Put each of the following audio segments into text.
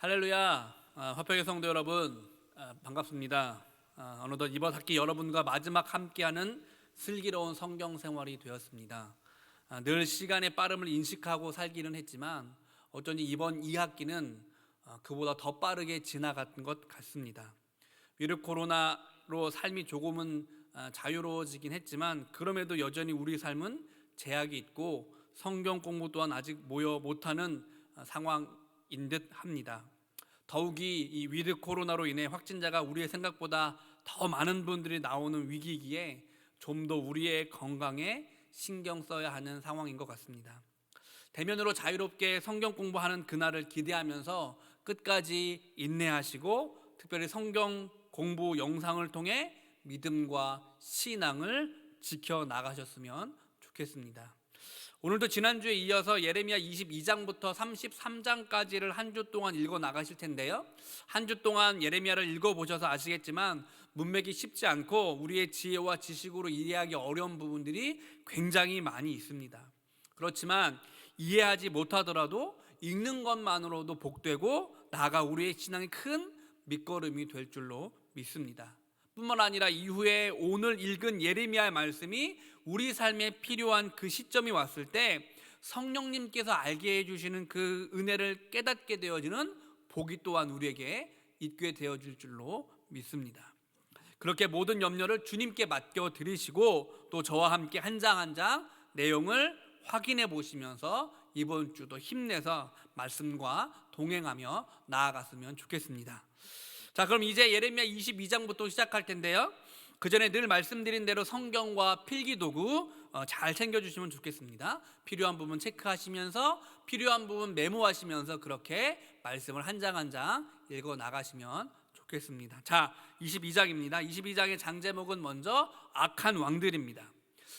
할렐루야. 화평의 성도 여러분, 반갑습니다. 어느덧 이번 학기 여러분과 마지막 함께하는 슬기로운 성경 생활이 되었습니다. 늘 시간의 빠름을 인식하고 살기는 했지만 어쩐지 이번 2학기는 그보다 더 빠르게 지나간 것 같습니다. 위르 코로나로 삶이 조금은 자유로워지긴 했지만 그럼에도 여전히 우리 삶은 제약이 있고 성경 공부 또한 아직 모여 못하는 상황인 듯 합니다. 더욱이 이 위드 코로나로 인해 확진자가 우리의 생각보다 더 많은 분들이 나오는 위기이기에 좀 더 우리의 건강에 신경 써야 하는 상황인 것 같습니다. 대면으로 자유롭게 성경 공부하는 그날을 기대하면서 끝까지 인내하시고 특별히 성경 공부 영상을 통해 믿음과 신앙을 지켜나가셨으면 좋겠습니다. 오늘도 지난주에 이어서 예레미야 22장부터 33장까지를 한 주 동안 읽어 나가실 텐데요, 한 주 동안 예레미야를 읽어보셔서 아시겠지만 문맥이 쉽지 않고 우리의 지혜와 지식으로 이해하기 어려운 부분들이 굉장히 많이 있습니다. 그렇지만 이해하지 못하더라도 읽는 것만으로도 복되고 나아가 우리의 신앙의 큰 밑거름이 될 줄로 믿습니다. 뿐만 아니라 이후에 오늘 읽은 예레미야의 말씀이 우리 삶에 필요한 그 시점이 왔을 때 성령님께서 알게 해주시는 그 은혜를 깨닫게 되어지는 복이 또한 우리에게 있게 되어질 줄로 믿습니다. 그렇게 모든 염려를 주님께 맡겨 드리시고 또 저와 함께 한 장 한 장 내용을 확인해 보시면서 이번 주도 힘내서 말씀과 동행하며 나아갔으면 좋겠습니다. 자, 그럼 이제 예레미야 22장부터 시작할 텐데요, 그 전에 늘 말씀드린 대로 성경과 필기도구 잘 챙겨주시면 좋겠습니다. 필요한 부분 체크하시면서 필요한 부분 메모하시면서 그렇게 말씀을 한 장 한 장 읽어 나가시면 좋겠습니다. 자, 22장입니다. 22장의 장제목은 먼저 악한 왕들입니다.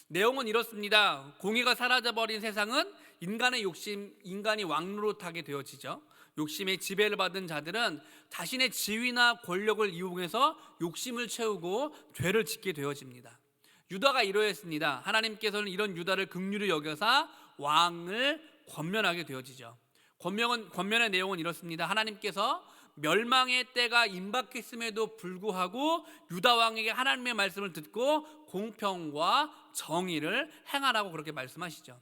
내용은 이렇습니다. 공의가 사라져버린 세상은 인간의 욕심, 인간이 왕노릇하게 되어지죠. 욕심의 지배를 받은 자들은 자신의 지위나 권력을 이용해서 욕심을 채우고 죄를 짓게 되어집니다. 유다가 이러했습니다. 하나님께서는 이런 유다를 긍휼히 여겨사 왕을 권면하게 되어지죠. 권면의 내용은 이렇습니다. 하나님께서 멸망의 때가 임박했음에도 불구하고 유다 왕에게 하나님의 말씀을 듣고 공평과 정의를 행하라고 그렇게 말씀하시죠.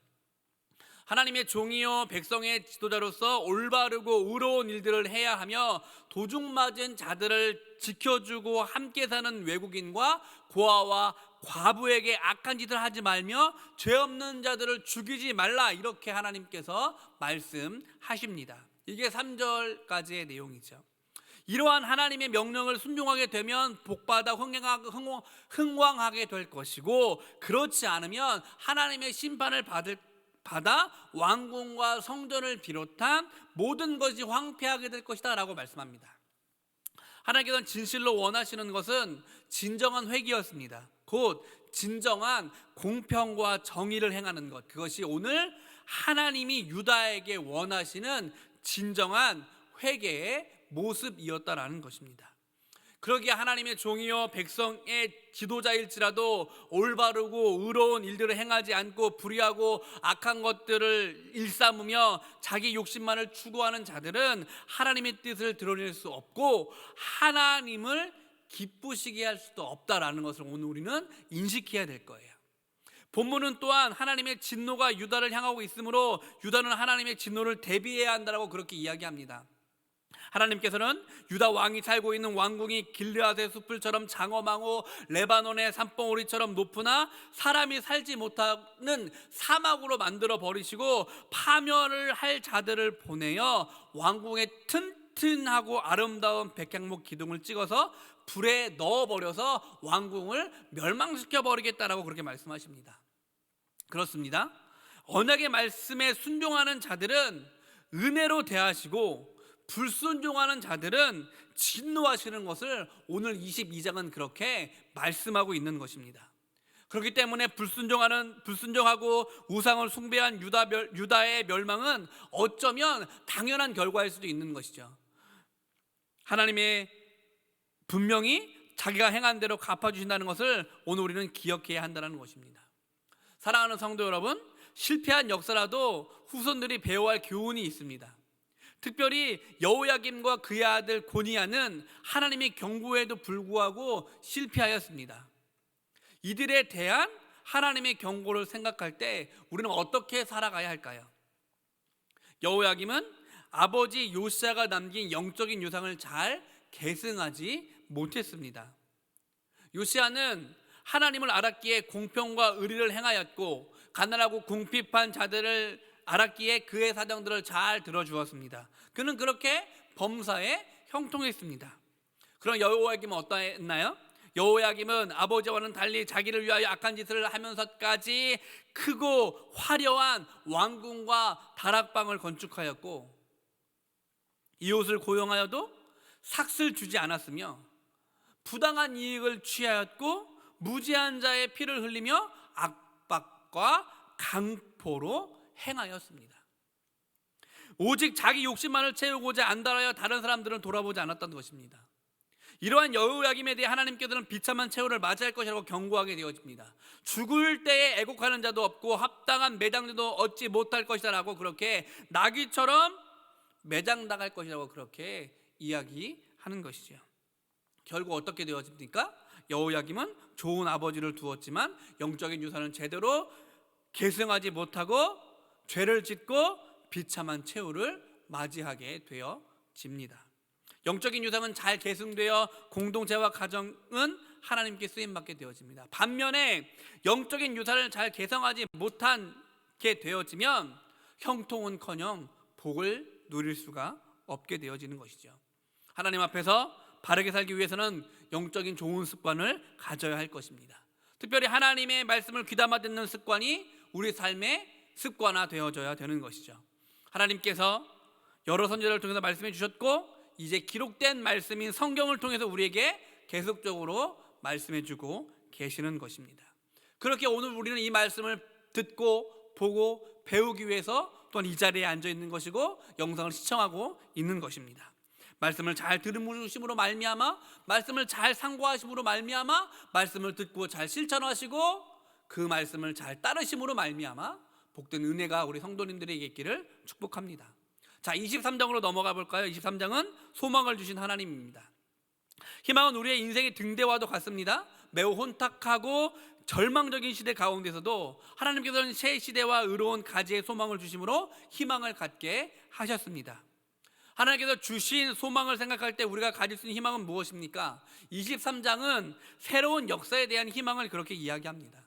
하나님의 종이요 백성의 지도자로서 올바르고 의로운 일들을 해야 하며 도둑맞은 자들을 지켜주고 함께 사는 외국인과 고아와 과부에게 악한 짓을 하지 말며 죄 없는 자들을 죽이지 말라, 이렇게 하나님께서 말씀하십니다. 이게 3절까지의 내용이죠. 이러한 하나님의 명령을 순종하게 되면 복받아 흥왕하게 될 것이고, 그렇지 않으면 하나님의 심판을 받아 왕궁과 성전을 비롯한 모든 것이 황폐하게 될 것이다 라고 말씀합니다. 하나님께서는 진실로 원하시는 것은 진정한 회개였습니다. 곧 진정한 공평과 정의를 행하는 것, 그것이 오늘 하나님이 유다에게 원하시는 진정한 회개의 모습이었다라는 것입니다. 그러기에 하나님의 종이요 백성의 지도자일지라도 올바르고 의로운 일들을 행하지 않고 불의하고 악한 것들을 일삼으며 자기 욕심만을 추구하는 자들은 하나님의 뜻을 드러낼 수 없고 하나님을 기쁘시게 할 수도 없다라는 것을 오늘 우리는 인식해야 될 거예요. 본문은 또한 하나님의 진노가 유다를 향하고 있으므로 유다는 하나님의 진노를 대비해야 한다고 그렇게 이야기합니다. 하나님께서는 유다 왕이 살고 있는 왕궁이 길르앗의 숲을처럼 장엄하고 레바논의 산봉우리처럼 높으나 사람이 살지 못하는 사막으로 만들어 버리시고 파멸을 할 자들을 보내어 왕궁에 튼튼하고 아름다운 백향목 기둥을 찍어서 불에 넣어버려서 왕궁을 멸망시켜 버리겠다라고 그렇게 말씀하십니다. 그렇습니다. 언약의 말씀에 순종하는 자들은 은혜로 대하시고 불순종하는 자들은 진노하시는 것을 오늘 22장은 그렇게 말씀하고 있는 것입니다. 그렇기 때문에 불순종하고 우상을 숭배한 유다의 멸망은 어쩌면 당연한 결과일 수도 있는 것이죠. 하나님의 분명히 자기가 행한 대로 갚아주신다는 것을 오늘 우리는 기억해야 한다는 것입니다. 사랑하는 성도 여러분, 실패한 역사라도 후손들이 배워야 할 교훈이 있습니다. 특별히 여호야김과 그의 아들 고니야는 하나님의 경고에도 불구하고 실패하였습니다. 이들에 대한 하나님의 경고를 생각할 때 우리는 어떻게 살아가야 할까요? 여호야김은 아버지 요시야가 남긴 영적인 유산을 잘 계승하지 못했습니다. 요시야는 하나님을 알았기에 공평과 의리를 행하였고, 가난하고 궁핍한 자들을 알았기에 그의 사정들을 잘 들어주었습니다. 그는 그렇게 범사에 형통했습니다. 그럼 여호야김은 어떠했나요? 여호야김은 아버지와는 달리 자기를 위하여 악한 짓을 하면서까지 크고 화려한 왕궁과 다락방을 건축하였고, 이웃을 고용하여도 삭슬 주지 않았으며, 부당한 이익을 취하였고, 무지한 자의 피를 흘리며 압박과 강포로 행하였습니다. 오직 자기 욕심만을 채우고자 안달하여 다른 사람들은 돌아보지 않았던 것입니다. 이러한 여호야김에 대해 하나님께서는 비참한 최후를 맞이할 것이라고 경고하게 되어집니다. 죽을 때에 애곡하는 자도 없고 합당한 매장자도 얻지 못할 것이다 라고 그렇게 나귀처럼 매장당할 것이라고 그렇게 이야기하는 것이죠. 결국 어떻게 되어집니까? 여호야김은 좋은 아버지를 두었지만 영적인 유산은 제대로 계승하지 못하고 죄를 짓고 비참한 최후를 맞이하게 되어집니다. 영적인 유산은 잘 계승되어 공동체와 가정은 하나님께 쓰임받게 되어집니다. 반면에 영적인 유산을 잘 계승하지 못하게 되어지면 형통은커녕 복을 누릴 수가 없게 되어지는 것이죠. 하나님 앞에서 바르게 살기 위해서는 영적인 좋은 습관을 가져야 할 것입니다. 특별히 하나님의 말씀을 귀담아 듣는 습관이 우리 삶의 습관화되어져야 되는 것이죠. 하나님께서 여러 선지자를 통해서 말씀해 주셨고, 이제 기록된 말씀인 성경을 통해서 우리에게 계속적으로 말씀해 주고 계시는 것입니다. 그렇게 오늘 우리는 이 말씀을 듣고 보고 배우기 위해서 또한 이 자리에 앉아 있는 것이고 영상을 시청하고 있는 것입니다. 말씀을 잘 들으심으로 말미암아, 말씀을 잘 상고하심으로 말미암아, 말씀을 듣고 잘 실천하시고 그 말씀을 잘 따르심으로 말미암아 복된 은혜가 우리 성도님들에게 있기를 축복합니다. 자, 23장으로 넘어가 볼까요? 23장은 소망을 주신 하나님입니다. 희망은 우리의 인생의 등대와도 같습니다. 매우 혼탁하고 절망적인 시대 가운데서도 하나님께서는 새 시대와 의로운 가지의 소망을 주심으로 희망을 갖게 하셨습니다. 하나님께서 주신 소망을 생각할 때 우리가 가질 수 있는 희망은 무엇입니까? 23장은 새로운 역사에 대한 희망을 그렇게 이야기합니다.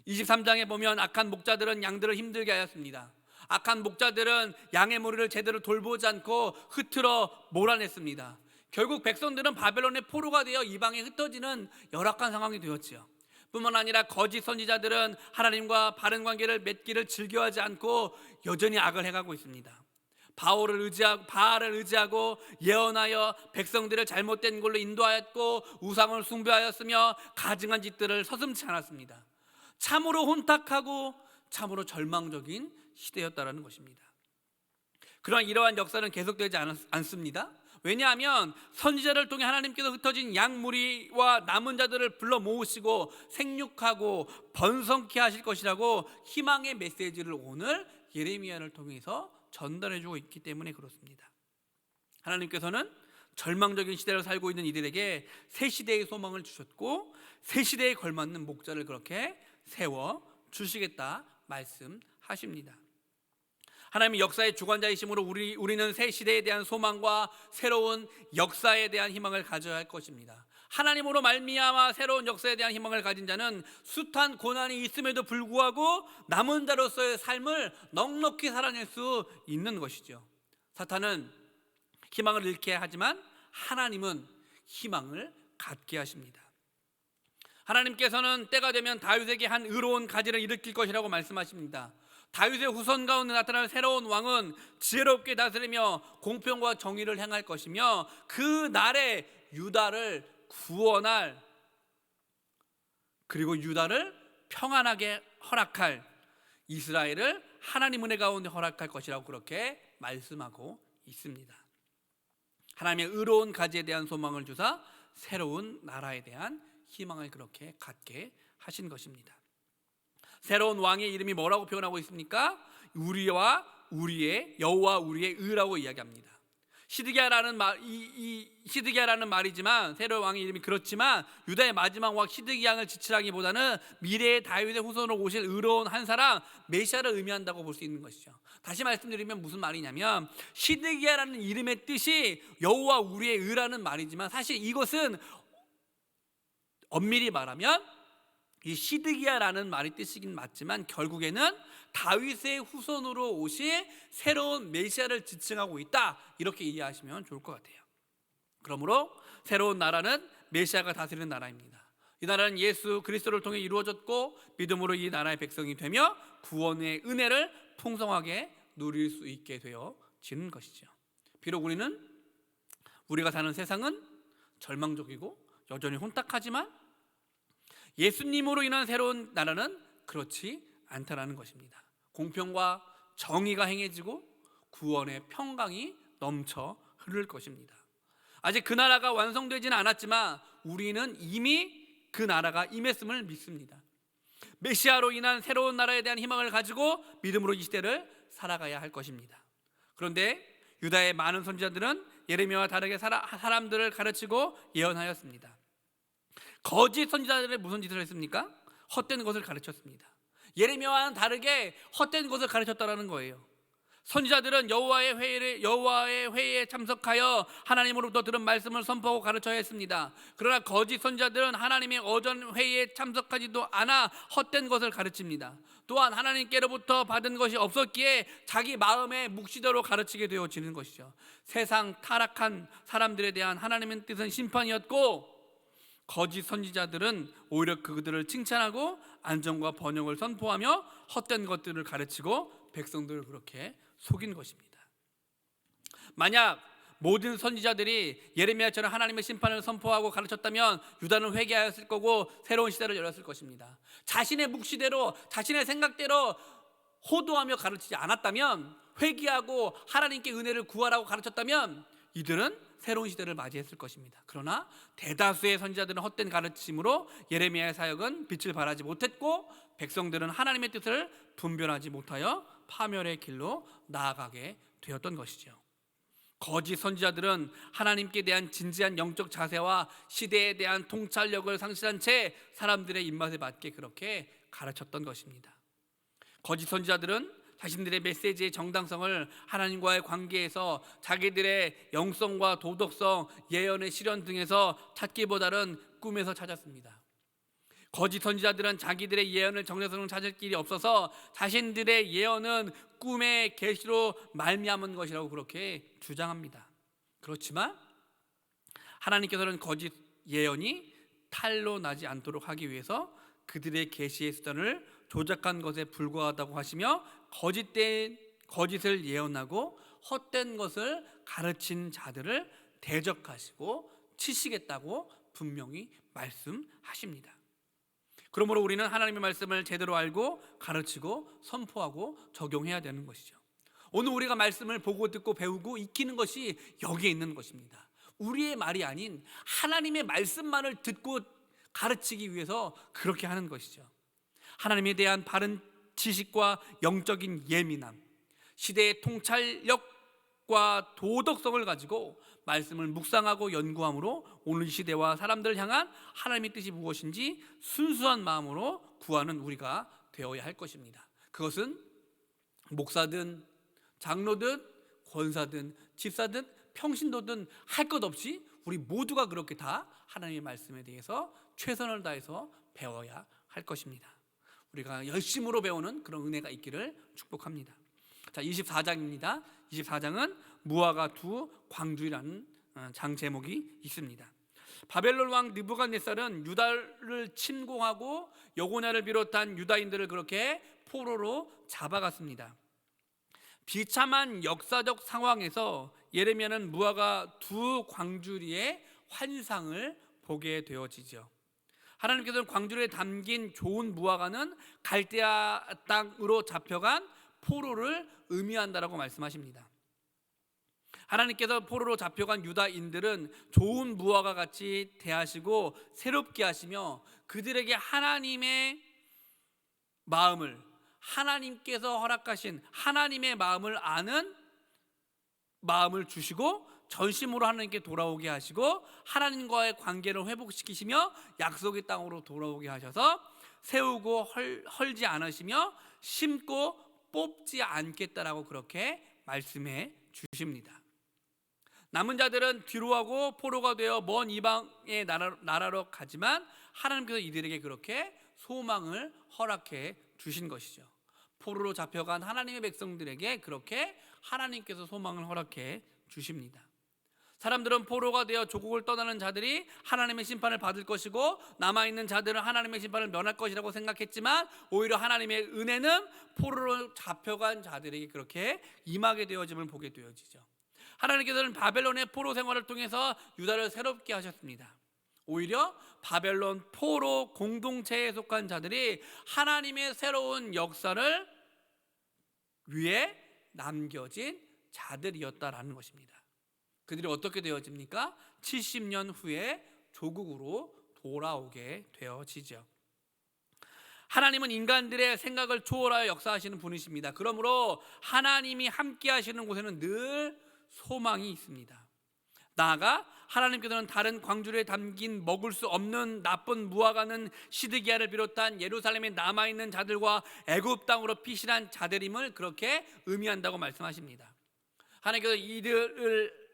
23장에 보면 악한 목자들은 양들을 힘들게 하였습니다. 악한 목자들은 양의 무리를 제대로 돌보지 않고 흐트러 몰아냈습니다. 결국 백성들은 바벨론의 포로가 되어 이방에 흩어지는 열악한 상황이 되었지요. 뿐만 아니라 거짓 선지자들은 하나님과 바른 관계를 맺기를 즐겨하지 않고 여전히 악을 행하고 있습니다. 바알을 의지하고 예언하여 백성들을 잘못된 걸로 인도하였고 우상을 숭배하였으며 가증한 짓들을 서슴지 않았습니다. 참으로 혼탁하고 참으로 절망적인 시대였다라는 것입니다. 그러나 이러한 역사는 계속되지 않습니다. 왜냐하면 선지자를 통해 하나님께서 흩어진 양무리와 남은 자들을 불러 모으시고 생육하고 번성케 하실 것이라고 희망의 메시지를 오늘 예레미야를 통해서 전달해 주고 있기 때문에 그렇습니다. 하나님께서는 절망적인 시대를 살고 있는 이들에게 새 시대의 소망을 주셨고 새 시대에 걸맞는 목자를 그렇게 세워 주시겠다 말씀하십니다. 하나님의 역사의 주관자이심으로 우리는 새 시대에 대한 소망과 새로운 역사에 대한 희망을 가져야 할 것입니다. 하나님으로 말미암아 새로운 역사에 대한 희망을 가진 자는 숱한 고난이 있음에도 불구하고 남은 자로서의 삶을 넉넉히 살아낼 수 있는 것이죠. 사탄은 희망을 잃게 하지만 하나님은 희망을 갖게 하십니다. 하나님께서는 때가 되면 다윗에게 한 의로운 가지를 일으킬 것이라고 말씀하십니다. 다윗의 후손 가운데 나타날 새로운 왕은 지혜롭게 다스리며 공평과 정의를 행할 것이며 그 날에 유다를 구원할, 그리고 유다를 평안하게 허락할, 이스라엘을 하나님 은혜 가운데 허락할 것이라고 그렇게 말씀하고 있습니다. 하나님의 의로운 가지에 대한 소망을 주사 새로운 나라에 대한 희망을 그렇게 갖게 하신 것입니다. 새로운 왕의 이름이 뭐라고 표현하고 있습니까? 우리와 여호와 우리의 의라고 이야기합니다. 시드기야라는 시드기야라는 말이지만 세례 왕의 이름이 그렇지만 유다의 마지막 왕 시드기야를 지칭하기보다는 미래의 다윗의 후손으로 오실 의로운 한 사람 메시아를 의미한다고 볼 수 있는 것이죠. 다시 말씀드리면 무슨 말이냐면 시드기야라는 이름의 뜻이 여호와 우리의 의라는 말이지만 사실 이것은 엄밀히 말하면 이 시드기야라는 말이 뜻이긴 맞지만 결국에는 다윗의 후손으로 오실 새로운 메시아를 지칭하고 있다, 이렇게 이해하시면 좋을 것 같아요. 그러므로 새로운 나라는 메시아가 다스리는 나라입니다. 이 나라는 예수 그리스도를 통해 이루어졌고 믿음으로 이 나라의 백성이 되며 구원의 은혜를 풍성하게 누릴 수 있게 되어지는 것이죠. 비록 우리가 사는 세상은 절망적이고 여전히 혼탁하지만 예수님으로 인한 새로운 나라는 그렇지 않다라는 것입니다. 공평과 정의가 행해지고 구원의 평강이 넘쳐 흐를 것입니다. 아직 그 나라가 완성되지는 않았지만 우리는 이미 그 나라가 임했음을 믿습니다. 메시아로 인한 새로운 나라에 대한 희망을 가지고 믿음으로 이 시대를 살아가야 할 것입니다. 그런데 유다의 많은 선지자들은 예레미야와 다르게 사람들을 가르치고 예언하였습니다. 거짓 선지자들은 무슨 짓을 했습니까? 헛된 것을 가르쳤습니다. 예레미야와는 다르게 헛된 것을 가르쳤다라는 거예요. 선지자들은 여호와의 회의에 참석하여 하나님으로부터 들은 말씀을 선포하고 가르쳐야 했습니다. 그러나 거짓 선지자들은 하나님의 어전 회의에 참석하지도 않아 헛된 것을 가르칩니다. 또한 하나님께로부터 받은 것이 없었기에 자기 마음의 묵시대로 가르치게 되어지는 것이죠. 세상 타락한 사람들에 대한 하나님의 뜻은 심판이었고 거짓 선지자들은 오히려 그들을 칭찬하고 안정과 번영을 선포하며 헛된 것들을 가르치고 백성들을 그렇게 속인 것입니다. 만약 모든 선지자들이 예레미야처럼 하나님의 심판을 선포하고 가르쳤다면 유다는 회개하였을 거고 새로운 시대를 열었을 것입니다. 자신의 묵시대로 자신의 생각대로 호도하며 가르치지 않았다면, 회개하고 하나님께 은혜를 구하라고 가르쳤다면 이들은 새로운 시대를 맞이했을 것입니다. 그러나 대다수의 선지자들은 헛된 가르침으로 예레미야의 사역은 빛을 발하지 못했고 백성들은 하나님의 뜻을 분별하지 못하여 파멸의 길로 나아가게 되었던 것이죠. 거짓 선지자들은 하나님께 대한 진지한 영적 자세와 시대에 대한 통찰력을 상실한 채 사람들의 입맛에 맞게 그렇게 가르쳤던 것입니다. 거짓 선지자들은 자신들의 메시지의 정당성을 하나님과의 관계에서 자기들의 영성과 도덕성, 예언의 실현 등에서 찾기보다는 꿈에서 찾았습니다. 거짓 선지자들은 자기들의 예언을 정체성을 찾을 길이 없어서 자신들의 예언은 꿈의 계시로 말미암은 것이라고 그렇게 주장합니다. 그렇지만 하나님께서는 거짓 예언이 탈로 나지 않도록 하기 위해서 그들의 계시의 수단을 조작한 것에 불과하다고 하시며 거짓을 예언하고 헛된 것을 가르친 자들을 대적하시고 치시겠다고 분명히 말씀하십니다. 그러므로 우리는 하나님의 말씀을 제대로 알고 가르치고 선포하고 적용해야 되는 것이죠. 오늘 우리가 말씀을 보고 듣고 배우고 익히는 것이 여기에 있는 것입니다. 우리의 말이 아닌 하나님의 말씀만을 듣고 가르치기 위해서 그렇게 하는 것이죠. 하나님에 대한 바른 지식과 영적인 예민함, 시대의 통찰력과 도덕성을 가지고 말씀을 묵상하고 연구함으로 오늘 시대와 사람들을 향한 하나님의 뜻이 무엇인지 순수한 마음으로 구하는 우리가 되어야 할 것입니다. 그것은 목사든 장로든 권사든 집사든 평신도든 할 것 없이 우리 모두가 그렇게 다 하나님의 말씀에 대해서 최선을 다해서 배워야 할 것입니다. 우리가 열심으로 배우는 그런 은혜가 있기를 축복합니다. 자, 24장입니다. 24장은 무화과 두 광주라는 장 제목이 있습니다. 바벨론 왕 느부갓네살은 유다를 침공하고 여고냐를 비롯한 유다인들을 그렇게 포로로 잡아갔습니다. 비참한 역사적 상황에서 예레미야는 무화과 두 광주리의 환상을 보게 되어지죠. 하나님께서는 광주리에 담긴 좋은 무화과는 갈대아 땅으로 잡혀간 포로를 의미한다라고 말씀하십니다. 하나님께서 포로로 잡혀간 유다인들은 좋은 무화과 같이 대하시고 새롭게 하시며 그들에게 하나님의 마음을, 하나님께서 허락하신 하나님의 마음을 아는 마음을 주시고 전심으로 하나님께 돌아오게 하시고 하나님과의 관계를 회복시키시며 약속의 땅으로 돌아오게 하셔서 세우고 헐지 않으시며 심고 뽑지 않겠다라고 그렇게 말씀해 주십니다. 남은 자들은 뒤로하고 포로가 되어 먼 이방의 나라로 가지만 하나님께서 이들에게 그렇게 소망을 허락해 주신 것이죠. 포로로 잡혀간 하나님의 백성들에게 그렇게 하나님께서 소망을 허락해 주십니다. 사람들은 포로가 되어 조국을 떠나는 자들이 하나님의 심판을 받을 것이고 남아있는 자들은 하나님의 심판을 면할 것이라고 생각했지만 오히려 하나님의 은혜는 포로로 잡혀간 자들에게 그렇게 임하게 되어짐을 보게 되어지죠. 하나님께서는 바벨론의 포로 생활을 통해서 유다를 새롭게 하셨습니다. 오히려 바벨론 포로 공동체에 속한 자들이 하나님의 새로운 역사를 위해 남겨진 자들이었다라는 것입니다. 그들이 어떻게 되어집니까? 70년 후에 조국으로 돌아오게 되어지죠. 하나님은 인간들의 생각을 초월하여 역사하시는 분이십니다. 그러므로 하나님이 함께 하시는 곳에는 늘 소망이 있습니다. 나아가 하나님께서는 다른 광주리에 담긴 먹을 수 없는 나쁜 무화과는 시드기야를 비롯한 예루살렘에 남아있는 자들과 애굽 땅으로 피신한 자들임을 그렇게 의미한다고 말씀하십니다. 하나님께서 이들을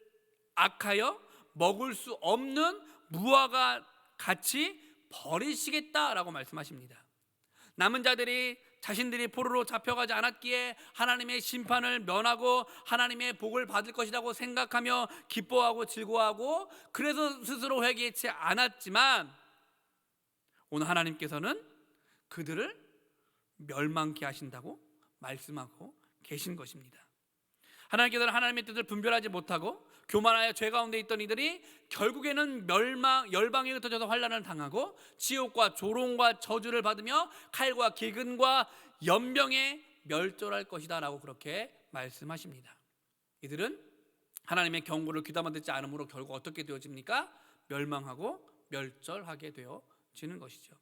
악하여 먹을 수 없는 무화과 같이 버리시겠다라고 말씀하십니다. 남은 자들이 자신들이 포로로 잡혀가지 않았기에 하나님의 심판을 면하고 하나님의 복을 받을 것이라고 생각하며 기뻐하고 즐거워하고 그래서 스스로 회개치 않았지만 오늘 하나님께서는 그들을 멸망케 하신다고 말씀하고 계신 것입니다. 하나님께서는 하나님의 뜻을 분별하지 못하고 교만하여 죄 가운데 있던 이들이 결국에는 열방에 흩어져서 환난을 당하고 지옥과 조롱과 저주를 받으며 칼과 기근과 연병에 멸절할 것이다 라고 그렇게 말씀하십니다. 이들은 하나님의 경고를 귀담아 듣지 않으므로 결국 어떻게 되어집니까? 멸망하고 멸절하게 되어지는 것이죠.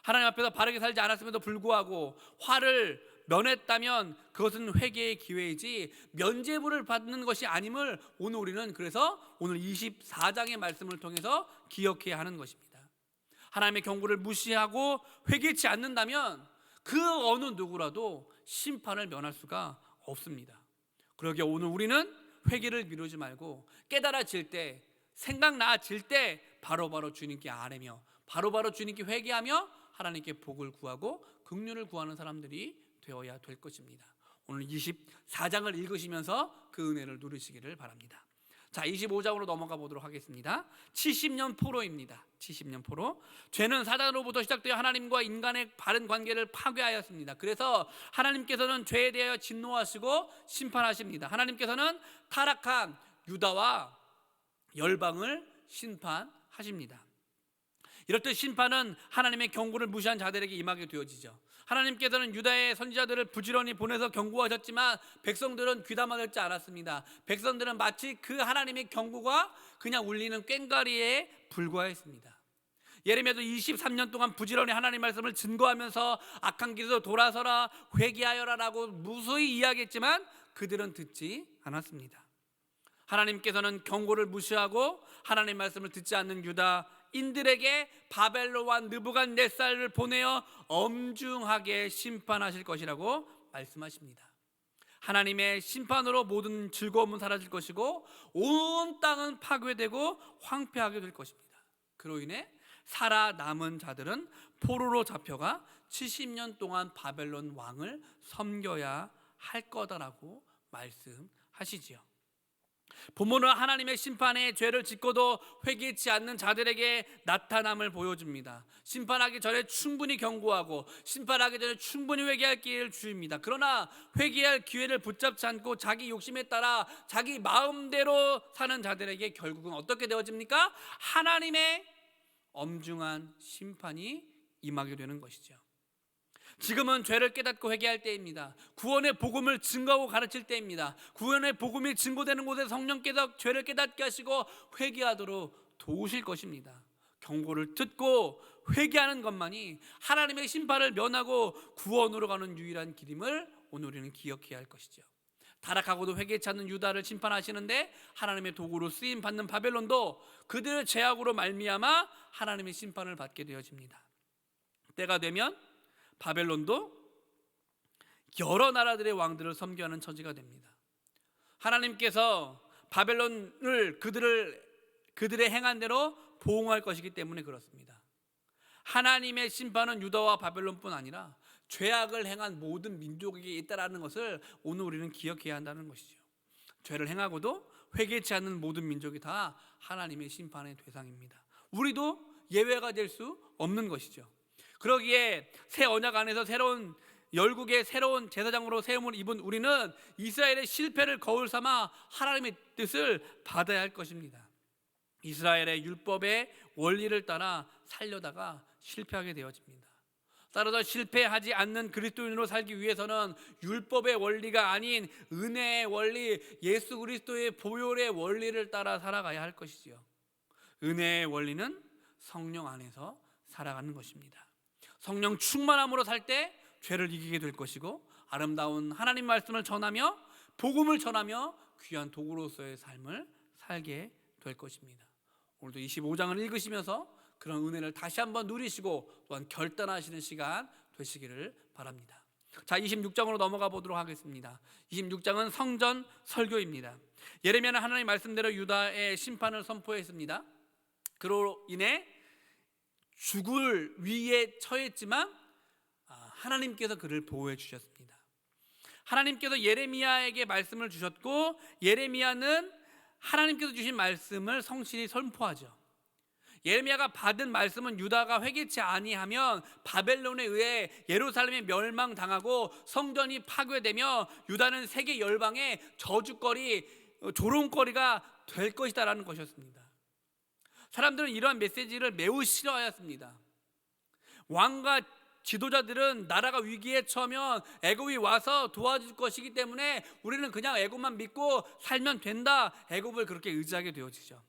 하나님 앞에서 바르게 살지 않았음에도 불구하고 화를 면했다면 그것은 회개의 기회이지 면죄부를 받는 것이 아님을 오늘 우리는 그래서 오늘 24장의 말씀을 통해서 기억해야 하는 것입니다. 하나님의 경고를 무시하고 회개치 않는다면 그 어느 누구라도 심판을 면할 수가 없습니다. 그러기에 오늘 우리는 회개를 미루지 말고 깨달아질 때, 생각나질 때 바로바로 주님께 아뢰며 바로바로 주님께 회개하며 하나님께 복을 구하고 긍휼을 구하는 사람들이 되어야 될 것입니다. 오늘 24장을 읽으시면서 그 은혜를 누리시기를 바랍니다. 자, 25장으로 넘어가 보도록 하겠습니다. 70년 포로입니다. 70년 포로. 죄는 사단으로부터 시작되어 하나님과 인간의 바른 관계를 파괴하였습니다. 그래서 하나님께서는 죄에 대하여 진노하시고 심판하십니다. 하나님께서는 타락한 유다와 열방을 심판하십니다. 이럴 때 심판은 하나님의 경고를 무시한 자들에게 임하게 되어지죠. 하나님께서는 유다의 선지자들을 부지런히 보내서 경고하셨지만 백성들은 귀담아 듣지 않았습니다. 백성들은 마치 그 하나님의 경고가 그냥 울리는 꽹과리에 불과했습니다. 예레미야도 23년 동안 부지런히 하나님 말씀을 증거하면서 악한 길에서 돌아서라 회개하여라 라고 무수히 이야기했지만 그들은 듣지 않았습니다. 하나님께서는 경고를 무시하고 하나님 말씀을 듣지 않는 유다인들에게 바벨론과 느부갓네살을 보내어 엄중하게 심판하실 것이라고 말씀하십니다. 하나님의 심판으로 모든 즐거움은 사라질 것이고 온 땅은 파괴되고 황폐하게 될 것입니다. 그로 인해 살아남은 자들은 포로로 잡혀가 70년 동안 바벨론 왕을 섬겨야 할 거다라고 말씀하시지요. 본문은 하나님의 심판에 죄를 짓고도 회개치 않는 자들에게 나타남을 보여줍니다. 심판하기 전에 충분히 경고하고 심판하기 전에 충분히 회개할 기회를 주입니다. 그러나 회개할 기회를 붙잡지 않고 자기 욕심에 따라 자기 마음대로 사는 자들에게 결국은 어떻게 되어집니까? 하나님의 엄중한 심판이 임하게 되는 것이죠. 지금은 죄를 깨닫고 회개할 때입니다. 구원의 복음을 증거하고 가르칠 때입니다. 구원의 복음이 증거되는 곳에 성령께서 죄를 깨닫게 하시고 회개하도록 도우실 것입니다. 경고를 듣고 회개하는 것만이 하나님의 심판을 면하고 구원으로 가는 유일한 길임을 오늘 우리는 기억해야 할 것이죠. 타락하고도 회개치 않는 유다를 심판하시는데 하나님의 도구로 쓰임 받는 바벨론도 그들의 죄악으로 말미암아 하나님의 심판을 받게 되어집니다. 때가 되면 바벨론도 여러 나라들의 왕들을 섬겨하는 처지가 됩니다. 하나님께서 바벨론을 그들의 행한 대로 보응할 것이기 때문에 그렇습니다. 하나님의 심판은 유다와 바벨론뿐 아니라 죄악을 행한 모든 민족에게 있다라는 것을 오늘 우리는 기억해야 한다는 것이죠. 죄를 행하고도 회개치 않는 모든 민족이 다 하나님의 심판의 대상입니다. 우리도 예외가 될 수 없는 것이죠. 그러기에 새 언약 안에서 새로운 열국의 새로운 제사장으로 세움을 입은 우리는 이스라엘의 실패를 거울 삼아 하나님의 뜻을 받아야 할 것입니다. 이스라엘의 율법의 원리를 따라 살려다가 실패하게 되어집니다. 따라서 실패하지 않는 그리스도인으로 살기 위해서는 율법의 원리가 아닌 은혜의 원리, 예수 그리스도의 보혈의 원리를 따라 살아가야 할 것이지요. 은혜의 원리는 성령 안에서 살아가는 것입니다. 성령 충만함으로 살 때 죄를 이기게 될 것이고, 아름다운 하나님 말씀을 전하며 복음을 전하며 귀한 도구로서의 삶을 살게 될 것입니다. 오늘도 25장을 읽으시면서 그런 은혜를 다시 한번 누리시고 또한 결단하시는 시간 되시기를 바랍니다. 자, 26장으로 넘어가 보도록 하겠습니다. 26장은 성전 설교입니다. 예레미야는 하나님 말씀대로 유다의 심판을 선포했습니다. 그로 인해 죽을 위에 처했지만 하나님께서 그를 보호해 주셨습니다. 하나님께서 예레미야에게 말씀을 주셨고, 예레미야는 하나님께서 주신 말씀을 성실히 선포하죠. 예레미야가 받은 말씀은 유다가 회개치 아니하면 바벨론에 의해 예루살렘이 멸망당하고 성전이 파괴되며 유다는 세계 열방의 저주거리, 조롱거리가 될 것이다라는 것이었습니다. 사람들은 이러한 메시지를 매우 싫어하였습니다. 왕과 지도자들은 나라가 위기에 처하면 애굽이 와서 도와줄 것이기 때문에 우리는 그냥 애굽만 믿고 살면 된다, 애굽을 그렇게 의지하게 되어지죠.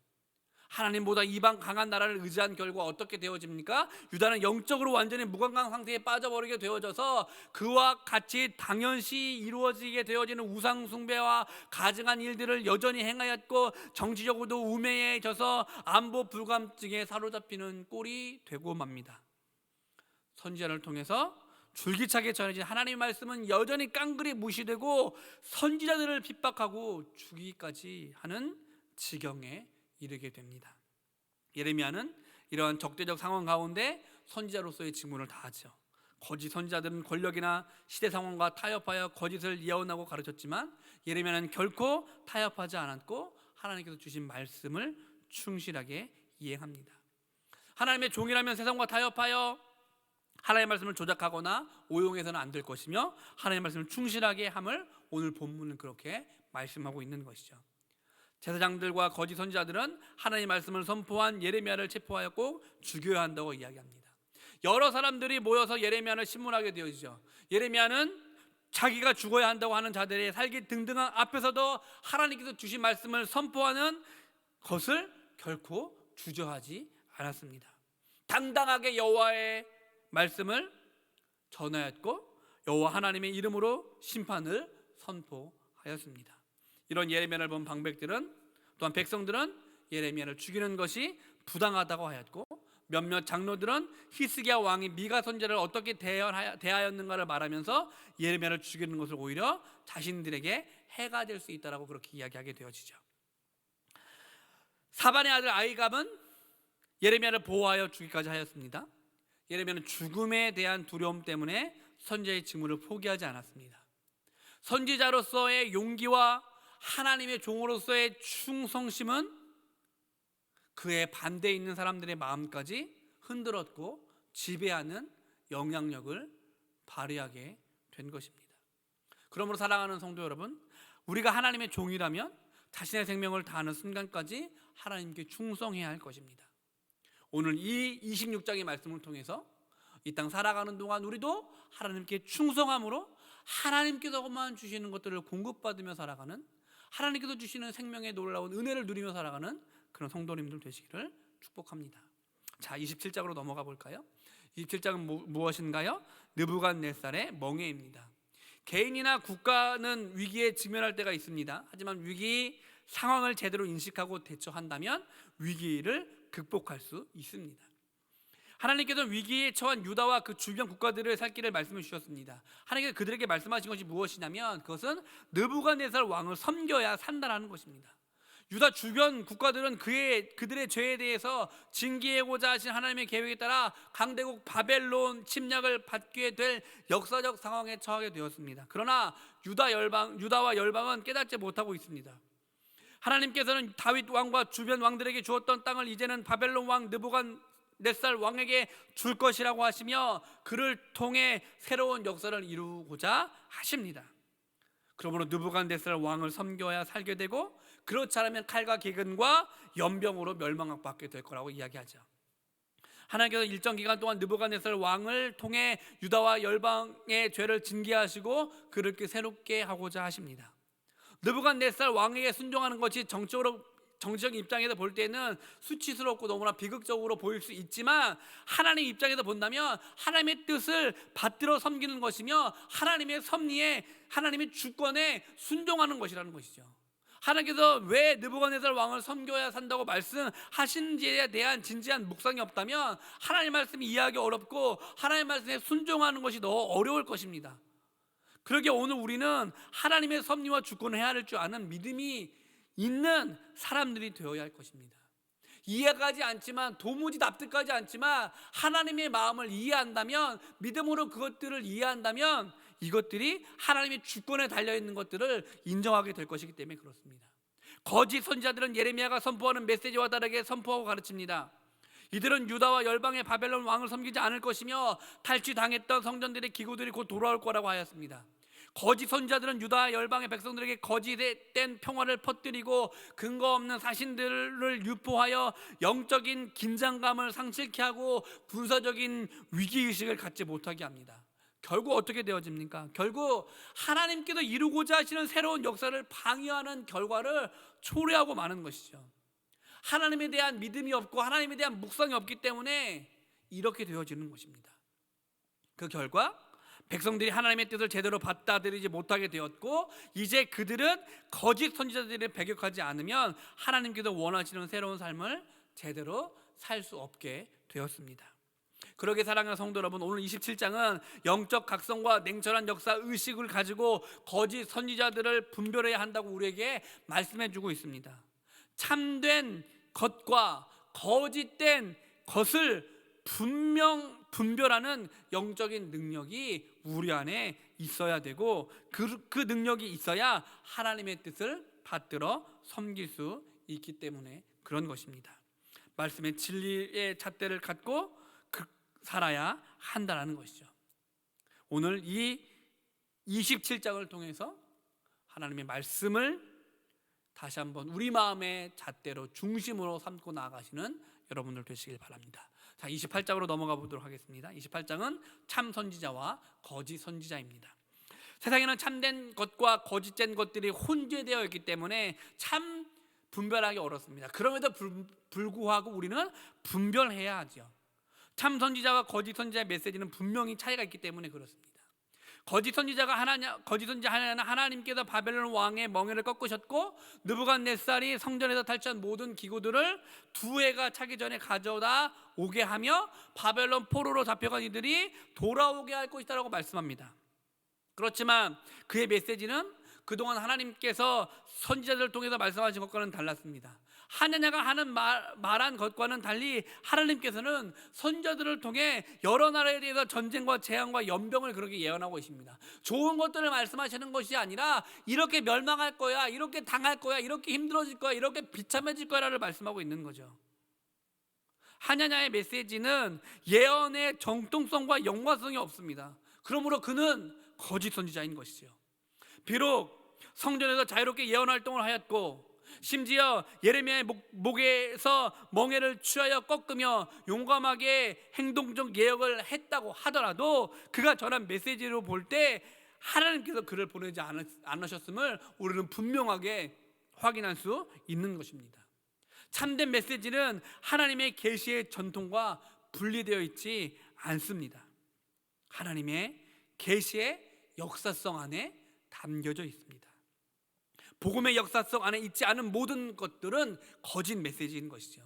하나님보다 이방 강한 나라를 의지한 결과 어떻게 되어집니까? 유다는 영적으로 완전히 무관강 상태에 빠져버리게 되어져서 그와 같이 당연시 이루어지게 되어지는 우상 숭배와 가증한 일들을 여전히 행하였고, 정치적으로도 우매해져서 안보 불감증에 사로잡히는 꼴이 되고 맙니다. 선지자를 통해서 줄기차게 전해진 하나님의 말씀은 여전히 깡그리 무시되고 선지자들을 핍박하고 죽이기까지 하는 지경에 이르게 됩니다. 예레미야는 이러한 적대적 상황 가운데 선지자로서의 직무를 다하죠. 거짓 선지자들은 권력이나 시대 상황과 타협하여 거짓을 예언하고 가르쳤지만 예레미야는 결코 타협하지 않았고 하나님께서 주신 말씀을 충실하게 이행합니다. 하나님의 종이라면 세상과 타협하여 하나님의 말씀을 조작하거나 오용해서는 안 될 것이며 하나님의 말씀을 충실하게 함을 오늘 본문은 그렇게 말씀하고 있는 것이죠. 제사장들과 거짓 선지자들은 하나님의 말씀을 선포한 예레미야를 체포하였고 죽여야 한다고 이야기합니다. 여러 사람들이 모여서 예레미야를 신문하게 되어지죠. 예레미야는 자기가 죽어야 한다고 하는 자들의 살기 등등한 앞에서도 하나님께서 주신 말씀을 선포하는 것을 결코 주저하지 않았습니다. 당당하게 여호와의 말씀을 전하였고 여호와 하나님의 이름으로 심판을 선포하였습니다. 이런 예레미야를 본 방백들은, 또한 백성들은 예레미야를 죽이는 것이 부당하다고 하였고, 몇몇 장로들은 히스기야 왕이 미가 선지자를 어떻게 대하였는가를 말하면서 예레미야를 죽이는 것을 오히려 자신들에게 해가 될 수 있다라고 그렇게 이야기하게 되어지죠. 사반의 아들 아이갑은 예레미야를 보호하여 죽이기까지 하였습니다. 예레미야는 죽음에 대한 두려움 때문에 선지자의 직무를 포기하지 않았습니다. 선지자로서의 용기와 하나님의 종으로서의 충성심은 그의 반대에 있는 사람들의 마음까지 흔들었고 지배하는 영향력을 발휘하게 된 것입니다. 그러므로 사랑하는 성도 여러분, 우리가 하나님의 종이라면 자신의 생명을 다하는 순간까지 하나님께 충성해야 할 것입니다. 오늘 이 26장의 말씀을 통해서 이 땅 살아가는 동안 우리도 하나님께 충성함으로 하나님께서만 주시는 것들을 공급받으며 살아가는, 하나님께서 주시는 생명의 놀라운 은혜를 누리며 살아가는 그런 성도님들 되시기를 축복합니다. 자, 27장으로 넘어가 볼까요? 27장은 무엇인가요? 느부갓네살의 멍에입니다. 개인이나 국가는 위기에 직면할 때가 있습니다. 하지만 위기 상황을 제대로 인식하고 대처한다면 위기를 극복할 수 있습니다. 하나님께서는 위기에 처한 유다와 그 주변 국가들을 살 길을 말씀해 주셨습니다. 하나님께서 그들에게 말씀하신 것이 무엇이냐면 그것은 느부갓네살 왕을 섬겨야 산다라는 것입니다. 유다 주변 국가들은 그들의 죄에 대해서 징계하고자 하신 하나님의 계획에 따라 강대국 바벨론 침략을 받게 될 역사적 상황에 처하게 되었습니다. 그러나 유다와 열방은 깨닫지 못하고 있습니다. 하나님께서는 다윗 왕과 주변 왕들에게 주었던 땅을 이제는 바벨론 왕 느부갓네살 왕에게 줄 것이라고 하시며 그를 통해 새로운 역사를 이루고자 하십니다. 그러므로 느부갓네살 왕을 섬겨야 살게 되고 그렇지 않으면 칼과 기근과 연병으로 멸망받게 될 거라고 이야기하죠. 하나님께서 일정 기간 동안 느부갓네살 왕을 통해 유다와 열방의 죄를 징계하시고 그를 새롭게 하고자 하십니다. 느부갓네살 왕에게 순종하는 것이 정치적 입장에서 볼 때는 수치스럽고 너무나 비극적으로 보일 수 있지만 하나님 입장에서 본다면 하나님의 뜻을 받들어 섬기는 것이며 하나님의 섭리에 하나님의 주권에 순종하는 것이라는 것이죠. 하나님께서 왜 느부갓네살 왕을 섬겨야 산다고 말씀하시는지에 대한 진지한 묵상이 없다면 하나님 말씀이 이해하기 어렵고 하나님 말씀에 순종하는 것이 더 어려울 것입니다. 그러기에 오늘 우리는 하나님의 섭리와 주권을 헤아릴 줄 아는 믿음이 있는 사람들이 되어야 할 것입니다. 이해가지 않지만 도무지 납득하지 않지만 하나님의 마음을 이해한다면 믿음으로 그것들을 이해한다면 이것들이 하나님의 주권에 달려있는 것들을 인정하게 될 것이기 때문에 그렇습니다. 거짓 선지자들은 예레미야가 선포하는 메시지와 다르게 선포하고 가르칩니다. 이들은 유다와 열방의 바벨론 왕을 섬기지 않을 것이며 탈취당했던 성전들의 기구들이 곧 돌아올 거라고 하였습니다. 거짓 선지자들은 유다 열방의 백성들에게 거짓된 평화를 퍼뜨리고 근거 없는 사신들을 유포하여 영적인 긴장감을 상실케 하고 군사적인 위기의식을 갖지 못하게 합니다. 결국 어떻게 되어집니까? 결국 하나님께서 이루고자 하시는 새로운 역사를 방해하는 결과를 초래하고 마는 것이죠. 하나님에 대한 믿음이 없고 하나님에 대한 묵상이 없기 때문에 이렇게 되어지는 것입니다. 그 결과 백성들이 하나님의 뜻을 제대로 받아들이지 못하게 되었고 이제 그들은 거짓 선지자들을 배격하지 않으면 하나님께서 원하시는 새로운 삶을 제대로 살 수 없게 되었습니다. 그러게 사랑하는 성도 여러분, 오늘 27장은 영적 각성과 냉철한 역사 의식을 가지고 거짓 선지자들을 분별해야 한다고 우리에게 말씀해 주고 있습니다. 참된 것과 거짓된 것을 분별하는 영적인 능력이 우리 안에 있어야 되고 그 능력이 있어야 하나님의 뜻을 받들어 섬길 수 있기 때문에 그런 것입니다. 말씀의 진리의 잣대를 갖고 살아야 한다는 것이죠. 오늘 이 27장을 통해서 하나님의 말씀을 다시 한번 우리 마음의 잣대로 중심으로 삼고 나아가시는 여러분들 되시길 바랍니다. 자, 28장으로 넘어가 보도록 하겠습니다. 28장은 참 선지자와 거짓 선지자입니다. 세상에는 참된 것과 거짓된 것들이 혼재되어 있기 때문에 참 분별하기 어렵습니다. 그럼에도 불구하고 우리는 분별해야 하죠. 참 선지자와 거짓 선지자의 메시지는 분명히 차이가 있기 때문에 그렇습니다. 거짓 선지자 하나는 하나님께서 바벨론 왕의 멍에를 꺾으셨고 느부갓네살이 성전에서 탈취한 모든 기구들을 두 해가 차기 전에 가져다 오게 하며 바벨론 포로로 잡혀간 이들이 돌아오게 할 것이다라고 말씀합니다. 그렇지만 그의 메시지는 그동안 하나님께서 선지자들을 통해서 말씀하신 것과는 달랐습니다. 하느냐가 말한 것과는 달리 하나님께서는 선지자들을 통해 여러 나라에 대해서 전쟁과 재앙과 연병을 그렇게 예언하고 계십니다. 좋은 것들을 말씀하시는 것이 아니라 이렇게 멸망할 거야, 이렇게 당할 거야, 이렇게 힘들어질 거야, 이렇게 비참해질 거야를 말씀하고 있는 거죠. 하느냐의 메시지는 예언의 정통성과 연관성이 없습니다. 그러므로 그는 거짓 선지자인 것이죠. 비록 성전에서 자유롭게 예언 활동을 하였고 심지어 예레미야의 목에서 멍에를 취하여 꺾으며 용감하게 행동적 예언을 했다고 하더라도 그가 전한 메시지로 볼 때 하나님께서 그를 보내지 않으셨음을 우리는 분명하게 확인할 수 있는 것입니다. 참된 메시지는 하나님의 계시의 전통과 분리되어 있지 않습니다. 하나님의 계시의 역사성 안에 담겨져 있습니다. 복음의 역사성 안에 있지 않은 모든 것들은 거짓 메시지인 것이죠.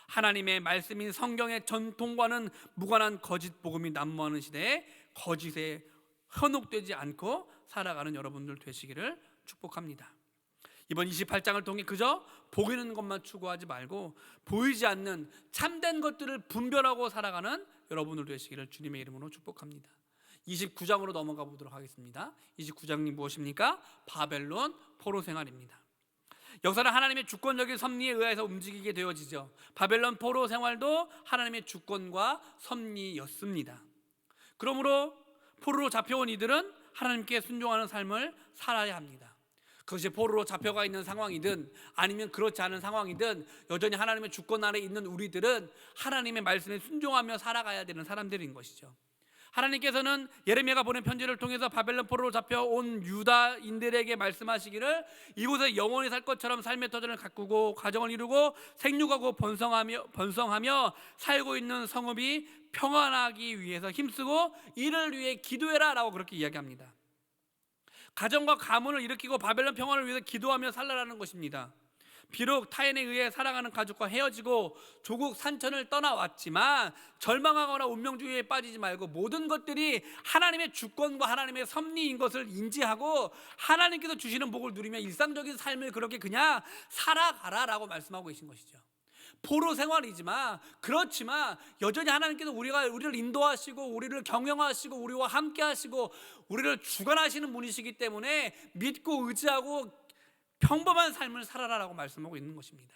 하나님의 말씀인 성경의 전통과는 무관한 거짓 복음이 난무하는 시대에 거짓에 현혹되지 않고 살아가는 여러분들 되시기를 축복합니다. 이번 28장을 통해 그저 보이는 것만 추구하지 말고 보이지 않는 참된 것들을 분별하고 살아가는 여러분들 되시기를 주님의 이름으로 축복합니다. 29장으로 넘어가 보도록 하겠습니다. 29장이 무엇입니까? 바벨론 포로 생활입니다. 역사는 하나님의 주권적인 섭리에 의해서 움직이게 되어지죠. 바벨론 포로 생활도 하나님의 주권과 섭리였습니다. 그러므로 포로로 잡혀온 이들은 하나님께 순종하는 삶을 살아야 합니다. 그것이 포로로 잡혀가 있는 상황이든 아니면 그렇지 않은 상황이든 여전히 하나님의 주권 아래 있는 우리들은 하나님의 말씀에 순종하며 살아가야 되는 사람들인 것이죠. 하나님께서는 예레미야가 보낸 편지를 통해서 바벨론 포로로 잡혀온 유다인들에게 말씀하시기를 이곳에 영원히 살 것처럼 삶의 터전을 가꾸고 가정을 이루고 생육하고 번성하며 살고 있는 성읍이 평안하기 위해서 힘쓰고 이를 위해 기도해라 라고 그렇게 이야기합니다. 가정과 가문을 일으키고 바벨론 평안을 위해서 기도하며 살라라는 것입니다. 비록 타인에 의해 살아가는 가족과 헤어지고 조국 산천을 떠나왔지만 절망하거나 운명주의에 빠지지 말고 모든 것들이 하나님의 주권과 하나님의 섭리인 것을 인지하고 하나님께서 주시는 복을 누리며 일상적인 삶을 그렇게 그냥 살아가라라고 말씀하고 계신 것이죠. 포로 생활이지만 그렇지만 여전히 하나님께서 우리를 인도하시고 우리를 경영하시고 우리와 함께 하시고 우리를 주관하시는 분이시기 때문에 믿고 의지하고 평범한 삶을 살아라라고 말씀하고 있는 것입니다.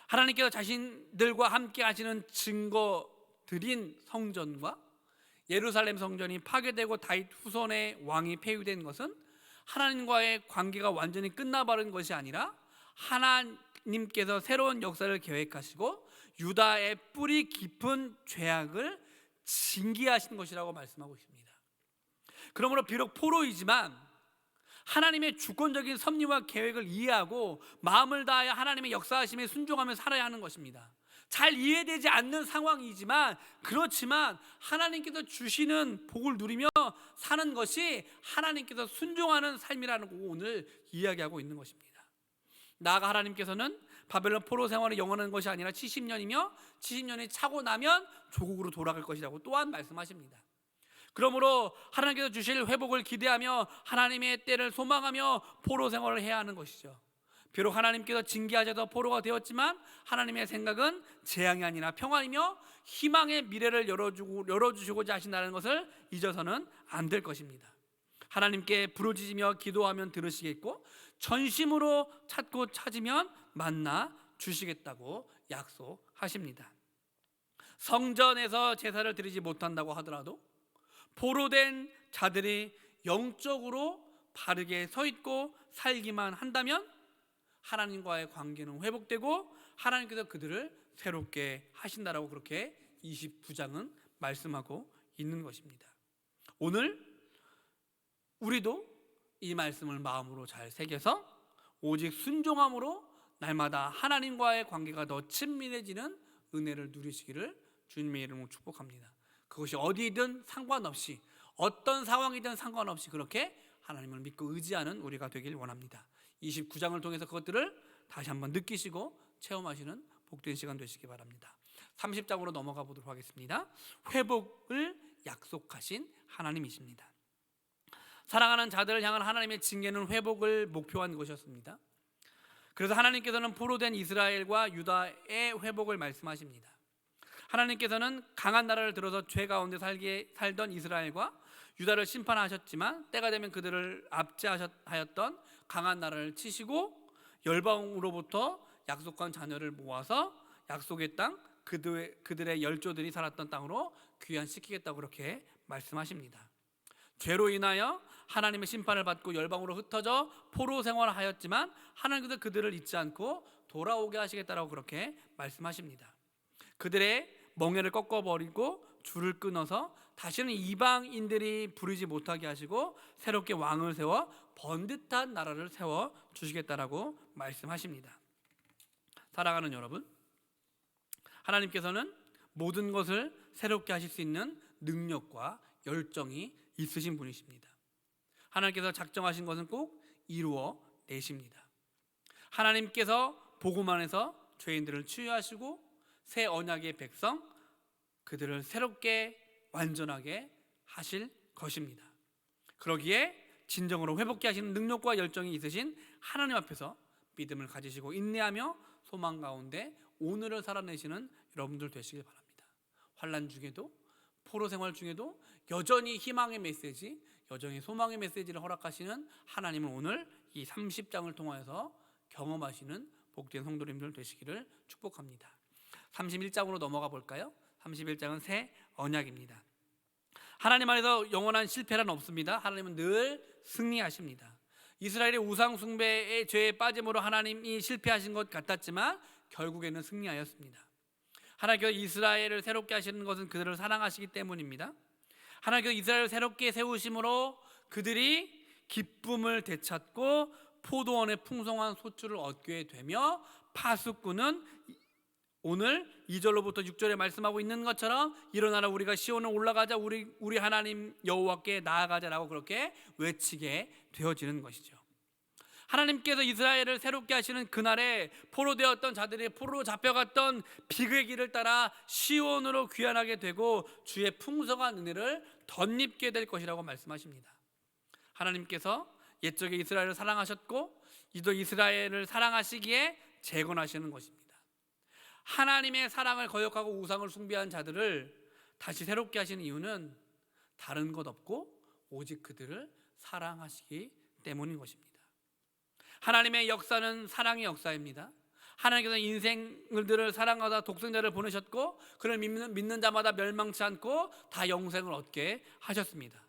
하나님께서 자신들과 함께 하시는 증거들인 성전과 예루살렘 성전이 파괴되고 다윗 후손의 왕이 폐위된 것은 하나님과의 관계가 완전히 끝나버린 것이 아니라 하나님께서 새로운 역사를 계획하시고 유다의 뿌리 깊은 죄악을 징계하신 것이라고 말씀하고 있습니다. 그러므로 비록 포로이지만 하나님의 주권적인 섭리와 계획을 이해하고 마음을 다하여 하나님의 역사하심에 순종하며 살아야 하는 것입니다. 잘 이해되지 않는 상황이지만 그렇지만 하나님께서 주시는 복을 누리며 사는 것이 하나님께서 순종하는 삶이라는 거 오늘 이야기하고 있는 것입니다. 나아가 하나님께서는 바벨론 포로 생활이 영원한 것이 아니라 70년이며 70년이 차고 나면 조국으로 돌아갈 것이라고 또한 말씀하십니다. 그러므로 하나님께서 주실 회복을 기대하며 하나님의 때를 소망하며 포로 생활을 해야 하는 것이죠. 비록 하나님께서 징계하셔서 포로가 되었지만 하나님의 생각은 재앙이 아니라 평안이며 희망의 미래를 열어주시고자 하신다는 것을 잊어서는 안 될 것입니다. 하나님께 부르짖으며 기도하면 들으시겠고 전심으로 찾고 찾으면 만나 주시겠다고 약속하십니다. 성전에서 제사를 드리지 못한다고 하더라도 포로된 자들이 영적으로 바르게 서 있고 살기만 한다면 하나님과의 관계는 회복되고 하나님께서 그들을 새롭게 하신다라고 그렇게 29장은 말씀하고 있는 것입니다. 오늘 우리도 이 말씀을 마음으로 잘 새겨서 오직 순종함으로 날마다 하나님과의 관계가 더 친밀해지는 은혜를 누리시기를 주님의 이름으로 축복합니다. 그것이 어디든 상관없이 어떤 상황이든 상관없이 그렇게 하나님을 믿고 의지하는 우리가 되길 원합니다. 29장을 통해서 그것들을 다시 한번 느끼시고 체험하시는 복된 시간 되시기 바랍니다. 30장으로 넘어가 보도록 하겠습니다. 회복을 약속하신 하나님이십니다. 사랑하는 자들을 향한 하나님의 징계는 회복을 목표한 것이었습니다. 그래서 하나님께서는 포로된 이스라엘과 유다의 회복을 말씀하십니다. 하나님께서는 강한 나라를 들어서 죄 가운데 살던 이스라엘과 유다를 심판하셨지만 때가 되면 그들을 압제하였던 강한 나라를 치시고 열방으로부터 약속한 자녀를 모아서 약속의 땅 그들의 열조들이 살았던 땅으로 귀환시키겠다고 그렇게 말씀하십니다. 죄로 인하여 하나님의 심판을 받고 열방으로 흩어져 포로 생활을 하였지만 하나님께서 그들을 잊지 않고 돌아오게 하시겠다라고 그렇게 말씀하십니다. 그들의 멍에를 꺾어버리고 줄을 끊어서 다시는 이방인들이 부르지 못하게 하시고 새롭게 왕을 세워 번듯한 나라를 세워 주시겠다라고 말씀하십니다. 사랑하는 여러분, 하나님께서는 모든 것을 새롭게 하실 수 있는 능력과 열정이 있으신 분이십니다. 하나님께서 작정하신 것은 꼭 이루어 내십니다. 하나님께서 복음 안에서 죄인들을 치유하시고 새 언약의 백성 그들을 새롭게 완전하게 하실 것입니다. 그러기에 진정으로 회복케 하시는 능력과 열정이 있으신 하나님 앞에서 믿음을 가지시고 인내하며 소망 가운데 오늘을 살아내시는 여러분들 되시길 바랍니다. 환난 중에도 포로 생활 중에도 여전히 희망의 메시지, 여전히 소망의 메시지를 허락하시는 하나님을 오늘 이 30장을 통하여서 경험하시는 복된 성도님들 되시기를 축복합니다. 31장으로 넘어가 볼까요? 31장은 새 언약입니다. 하나님 안에서 영원한 실패란 없습니다. 하나님은 늘 승리하십니다. 이스라엘의 우상 숭배의 죄에 빠짐으로 하나님이 실패하신 것 같았지만 결국에는 승리하였습니다. 하나님께서 이스라엘을 새롭게 하시는 것은 그들을 사랑하시기 때문입니다. 하나님께서 이스라엘을 새롭게 세우심으로 그들이 기쁨을 되찾고 포도원의 풍성한 소출을 얻게 되며 파수꾼은 오늘 2절로부터 6절에 말씀하고 있는 것처럼 일어나라 우리가 시온을 올라가자 우리 하나님 여호와께 나아가자라고 그렇게 외치게 되어지는 것이죠. 하나님께서 이스라엘을 새롭게 하시는 그날에 포로되었던 자들이 포로로 잡혀갔던 비극의 길을 따라 시온으로 귀환하게 되고 주의 풍성한 은혜를 덧입게 될 것이라고 말씀하십니다. 하나님께서 옛적에 이스라엘을 사랑하셨고 이도 이스라엘을 사랑하시기에 재건하시는 것입니다. 하나님의 사랑을 거역하고 우상을 숭배한 자들을 다시 새롭게 하시는 이유는 다른 것 없고 오직 그들을 사랑하시기 때문인 것입니다. 하나님의 역사는 사랑의 역사입니다. 하나님께서 인생들을 사랑하다 독생자를 보내셨고 그를 믿는 자마다 멸망치 않고 다 영생을 얻게 하셨습니다.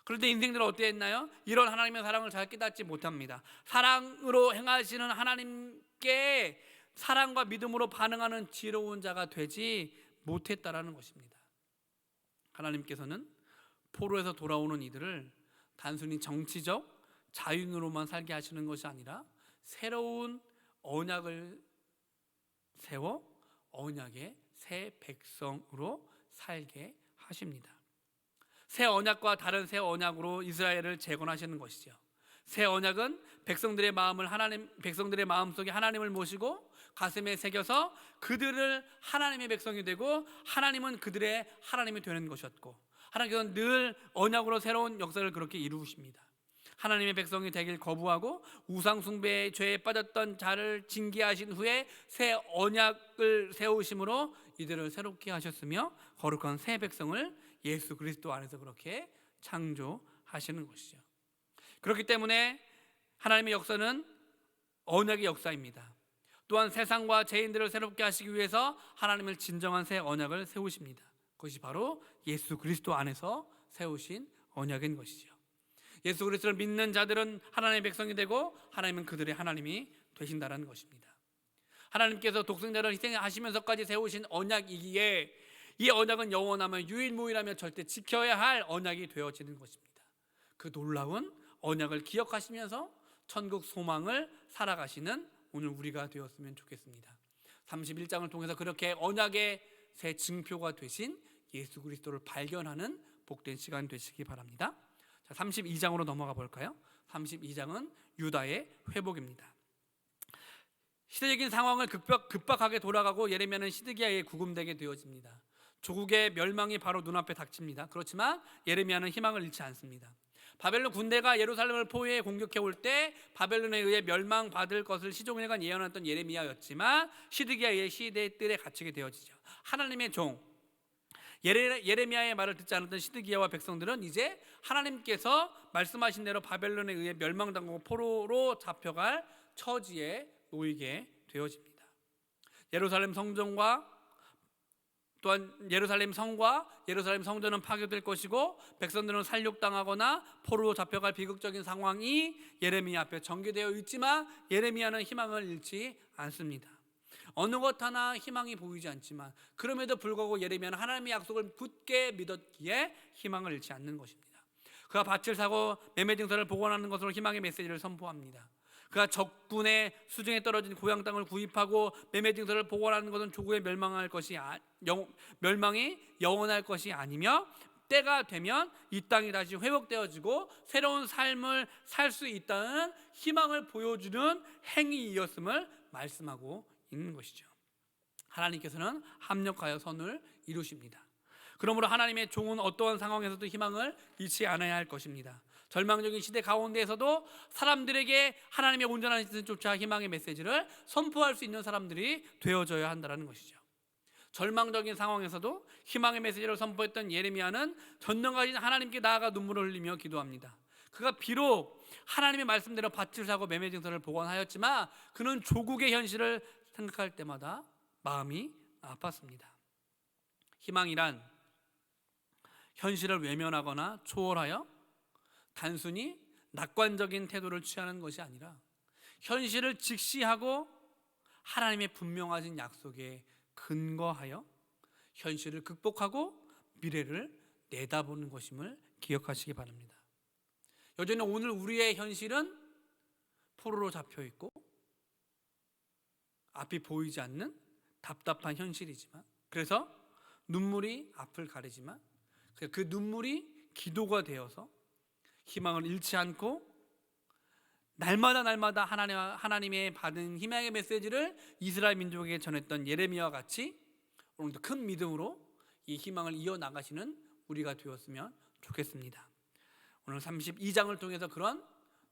그런데 인생들은 어떻게 했나요? 이런 하나님의 사랑을 잘 깨닫지 못합니다. 사랑으로 행하시는 하나님께 사랑과 믿음으로 반응하는 지혜로운 자가 되지 못했다라는 것입니다. 하나님께서는 포로에서 돌아오는 이들을 단순히 정치적 자윤으로만 살게 하시는 것이 아니라 새로운 언약을 세워 언약의 새 백성으로 살게 하십니다. 새 언약과 다른 새 언약으로 이스라엘을 재건하시는 것이죠. 새 언약은 백성들의 마음속에 하나님을 모시고 가슴에 새겨서 그들을 하나님의 백성이 되고 하나님은 그들의 하나님이 되는 것이었고 하나님께서는 늘 언약으로 새로운 역사를 그렇게 이루십니다. 하나님의 백성이 되길 거부하고 우상 숭배의 죄에 빠졌던 자를 징계하신 후에 새 언약을 세우심으로 이들을 새롭게 하셨으며 거룩한 새 백성을 예수 그리스도 안에서 그렇게 창조하시는 것이죠. 그렇기 때문에 하나님의 역사는 언약의 역사입니다. 또한 세상과 죄인들을 새롭게 하시기 위해서 하나님은 진정한 새 언약을 세우십니다. 그것이 바로 예수 그리스도 안에서 세우신 언약인 것이죠. 예수 그리스도를 믿는 자들은 하나님의 백성이 되고 하나님은 그들의 하나님이 되신다는 것입니다. 하나님께서 독생자를 희생하시면서까지 세우신 언약이기에 이 언약은 영원하며 유일무이하며 절대 지켜야 할 언약이 되어지는 것입니다. 그 놀라운 언약을 기억하시면서 천국 소망을 살아가시는 오늘 우리가 되었으면 좋겠습니다. 31장을 통해서 그렇게 언약의 새 증표가 되신 예수 그리스도를 발견하는 복된 시간 되시기 바랍니다. 자, 32장으로 넘어가 볼까요? 32장은 유다의 회복입니다. 시대적인 상황을 급박하게 돌아가고 예레미야는 시드기야에 구금되게 되어집니다. 조국의 멸망이 바로 눈앞에 닥칩니다. 그렇지만 예레미야는 희망을 잃지 않습니다. 바벨론 군대가 예루살렘을 포위해 공격해 올 때 바벨론에 의해 멸망받을 것을 시종일관 예언했던 예레미야였지만 시드기야의 시대의 뜰에 갇히게 되어지죠. 하나님의 종 예레미야의 말을 듣지 않았던 시드기야와 백성들은 이제 하나님께서 말씀하신 대로 바벨론에 의해 멸망당하고 포로로 잡혀갈 처지에 놓이게 되어집니다. 예루살렘 성전과 또한 예루살렘 성과 예루살렘 성전은 파괴될 것이고 백성들은 살육당하거나 포로로 잡혀갈 비극적인 상황이 예레미야 앞에 전개되어 있지만 예레미야는 희망을 잃지 않습니다. 어느 것 하나 희망이 보이지 않지만 그럼에도 불구하고 예레미야는 하나님의 약속을 굳게 믿었기에 희망을 잃지 않는 것입니다. 그가 밭을 사고 매매 증서를 복원하는 것으로 희망의 메시지를 선포합니다. 그가 적군의 수중에 떨어진 고향 땅을 구입하고 매매 증서를 복원하는 것은 조국에 멸망이 영원할 것이 아니며, 때가 되면 이 땅이 다시 회복되어지고 새로운 삶을 살 수 있다는 희망을 보여주는 행위이었음을 말씀하고 있는 것이죠. 하나님께서는 합력하여 선을 이루십니다. 그러므로 하나님의 종은 어떠한 상황에서도 희망을 잃지 않아야 할 것입니다. 절망적인 시대 가운데에서도 사람들에게 하나님의 온전한 뜻을 쫓아 희망의 메시지를 선포할 수 있는 사람들이 되어져야 한다는 것이죠. 절망적인 상황에서도 희망의 메시지를 선포했던 예레미야는 전능하신 하나님께 나아가 눈물을 흘리며 기도합니다. 그가 비록 하나님의 말씀대로 밭을 사고 매매 증서를 복원하였지만 그는 조국의 현실을 생각할 때마다 마음이 아팠습니다. 희망이란 현실을 외면하거나 초월하여 단순히 낙관적인 태도를 취하는 것이 아니라 현실을 직시하고 하나님의 분명하신 약속에 근거하여 현실을 극복하고 미래를 내다보는 것임을 기억하시기 바랍니다. 여전히 오늘 우리의 현실은 포로로 잡혀 있고 앞이 보이지 않는 답답한 현실이지만, 그래서 눈물이 앞을 가리지만 그 눈물이 기도가 되어서 희망을 잃지 않고 날마다 하나님의 받은 희망의 메시지를 이스라엘 민족에게 전했던 예레미야와 같이 오늘도 큰 믿음으로 이 희망을 이어나가시는 우리가 되었으면 좋겠습니다. 오늘 32장을 통해서 그런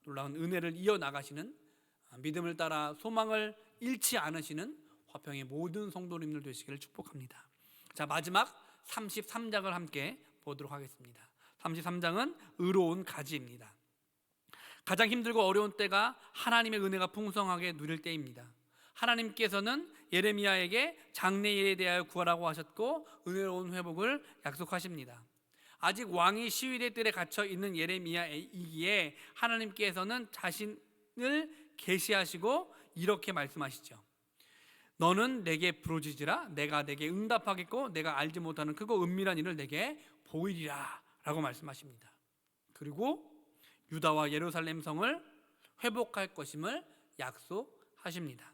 놀라운 은혜를 이어나가시는, 믿음을 따라 소망을 잃지 않으시는 화평의 모든 성도님들 되시기를 축복합니다. 자, 마지막 33장을 함께 보도록 하겠습니다. 33장은 의로운 가지입니다. 가장 힘들고 어려운 때가 하나님의 은혜가 풍성하게 누릴 때입니다. 하나님께서는 예레미야에게 장래일에 대하여 구하라고 하셨고 은혜로운 회복을 약속하십니다. 아직 왕이 시위대 뜰에 갇혀 있는 예레미야이기에 하나님께서는 자신을 계시하시고 이렇게 말씀하시죠. 너는 내게 부르짖으라. 내가 내게 응답하겠고 내가 알지 못하는 크고 은밀한 일을 내게 보이리라 라고 말씀하십니다. 그리고 유다와 예루살렘 성을 회복할 것임을 약속하십니다.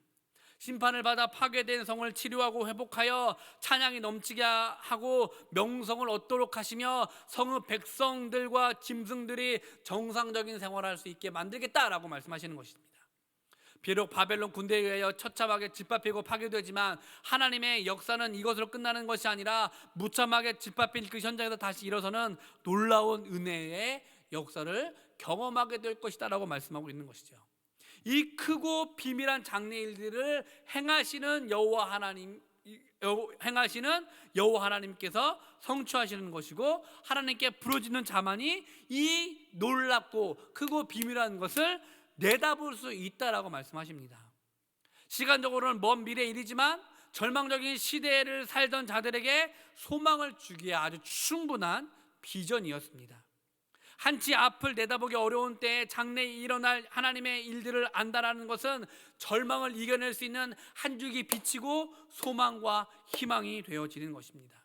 심판을 받아 파괴된 성을 치료하고 회복하여 찬양이 넘치게 하고 명성을 얻도록 하시며 성의 백성들과 짐승들이 정상적인 생활을 할 수 있게 만들겠다라고 말씀하시는 것입니다. 비록 바벨론 군대에 의하여 처참하게 짓밟히고 파괴되지만 하나님의 역사는 이것으로 끝나는 것이 아니라 무참하게 짓밟힌 그 현장에서 다시 일어서는 놀라운 은혜의 역사를 경험하게 될 것이다 라고 말씀하고 있는 것이죠. 이 크고 비밀한 장래일들을 행하시는 여호와 하나님께서 성취하시는 것이고, 하나님께 부르짖는 자만이 이 놀랍고 크고 비밀한 것을 내다볼 수 있다라고 말씀하십니다. 시간적으로는 먼 미래 일이지만 절망적인 시대를 살던 자들에게 소망을 주기에 아주 충분한 비전이었습니다. 한치 앞을 내다보기 어려운 때에 장래에 일어날 하나님의 일들을 안다라는 것은 절망을 이겨낼 수 있는 한 줄기 빛이고 소망과 희망이 되어지는 것입니다.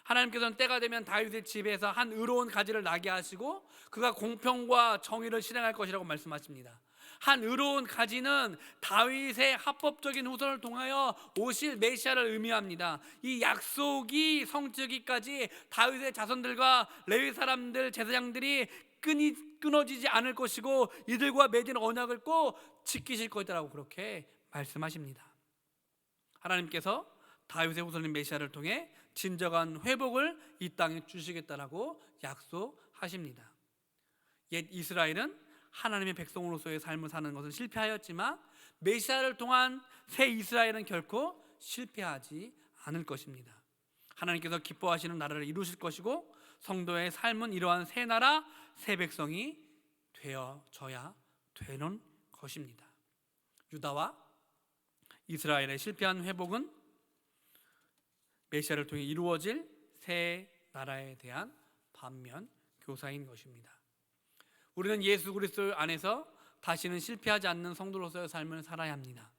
하나님께서는 때가 되면 다윗의 집에서 한 의로운 가지를 나게 하시고 그가 공평과 정의를 실행할 것이라고 말씀하십니다. 한 의로운 가지는 다윗의 합법적인 후손을 통하여 오실 메시아를 의미합니다. 이 약속이 성취되기까지 다윗의 자손들과 레위 사람들, 제사장들이 끊어지지 않을 것이고 이들과 맺은 언약을 꼭 지키실 것이라고 그렇게 말씀하십니다. 하나님께서 다윗의 후손인 메시아를 통해 진정한 회복을 이 땅에 주시겠다라고 약속하십니다. 옛 이스라엘은 하나님의 백성으로서의 삶을 사는 것은 실패하였지만 메시아를 통한 새 이스라엘은 결코 실패하지 않을 것입니다. 하나님께서 기뻐하시는 나라를 이루실 것이고 성도의 삶은 이러한 새 나라, 새 백성이 되어져야 되는 것입니다. 유다와 이스라엘의 실패한 회복은 메시아를 통해 이루어질 새 나라에 대한 반면 교사인 것입니다. 우리는 예수 그리스도 안에서 다시는 실패하지 않는 성도로서의 삶을 살아야 합니다.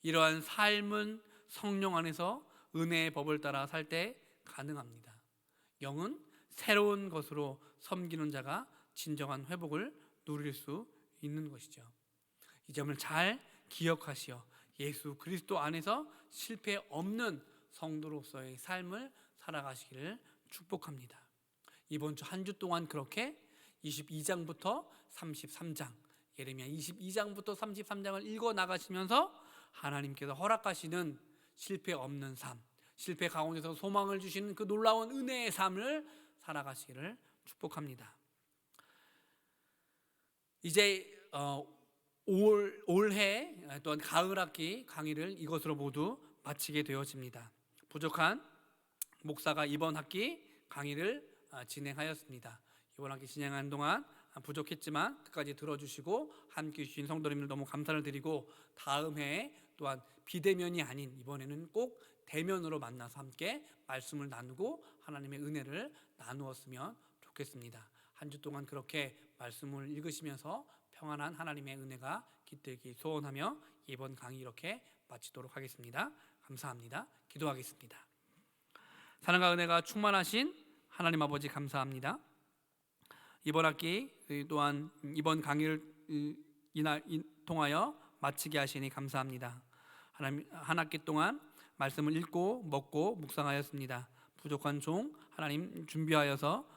이러한 삶은 성령 안에서 은혜의 법을 따라 살 때 가능합니다. 영은 새로운 것으로 섬기는 자가 진정한 회복을 누릴 수 있는 것이죠. 이 점을 잘 기억하시어 예수 그리스도 안에서 실패 없는 성도로서의 삶을 살아가시기를 축복합니다. 이번 주 한 주 동안 그렇게 22장부터 33장, 예레미야 22장부터 33장을 읽어 나가시면서 하나님께서 허락하시는 실패 없는 삶, 실패 가운데서 소망을 주시는 그 놀라운 은혜의 삶을 살아가시기를 축복합니다. 이제 올해 또한 가을 학기 강의를 이것으로 모두 마치게 되어집니다. 부족한 목사가 이번 학기 강의를 진행하였습니다. 이번 학기 진행하는 동안 부족했지만 끝까지 들어주시고 함께 해주신 성도님들 너무 감사를 드리고, 다음 해에 또한 비대면이 아닌 이번에는 꼭 대면으로 만나서 함께 말씀을 나누고 하나님의 은혜를 나누었으면 좋겠습니다. 한 주 동안 그렇게 말씀을 읽으시면서 평안한 하나님의 은혜가 깃들기 소원하며 이번 강의 이렇게 마치도록 하겠습니다. 감사합니다. 기도하겠습니다. 사랑과 은혜가 충만하신 하나님 아버지 감사합니다. 이번 학기 또한 이번 강의를 통하여 마치게 하시니 감사합니다. 하나님, 한 학기 동안 말씀을 읽고 먹고 묵상하였습니다. 부족한 종 하나님 준비하여서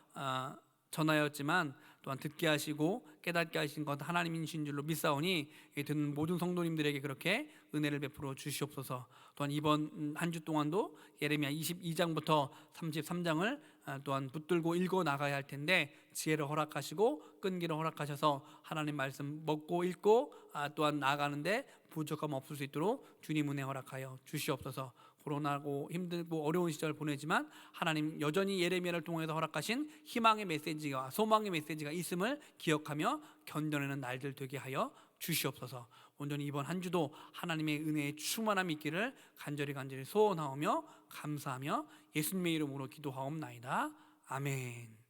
전하였지만 또한 듣게 하시고 깨닫게 하신 것 하나님이신 줄로 믿사오니 듣는 모든 성도님들에게 그렇게 은혜를 베풀어 주시옵소서. 또한 이번 한 주 동안도 예레미야 22장부터 33장을 또한 붙들고 읽어 나가야 할 텐데 지혜를 허락하시고 끈기를 허락하셔서 하나님 말씀 먹고 읽고 또한 나아가는데 부족함 없을 수 있도록 주님 은혜 허락하여 주시옵소서. 코로나고 힘들고 어려운 시절 보내지만 하나님 여전히 예레미야를 통해서 허락하신 희망의 메시지와 소망의 메시지가 있음을 기억하며 견뎌내는 날들 되게 하여 주시옵소서. 온전히 이번 한 주도 하나님의 은혜의 충만함이 있기를 간절히 소원하오며 감사하며 예수님의 이름으로 기도하옵나이다. 아멘.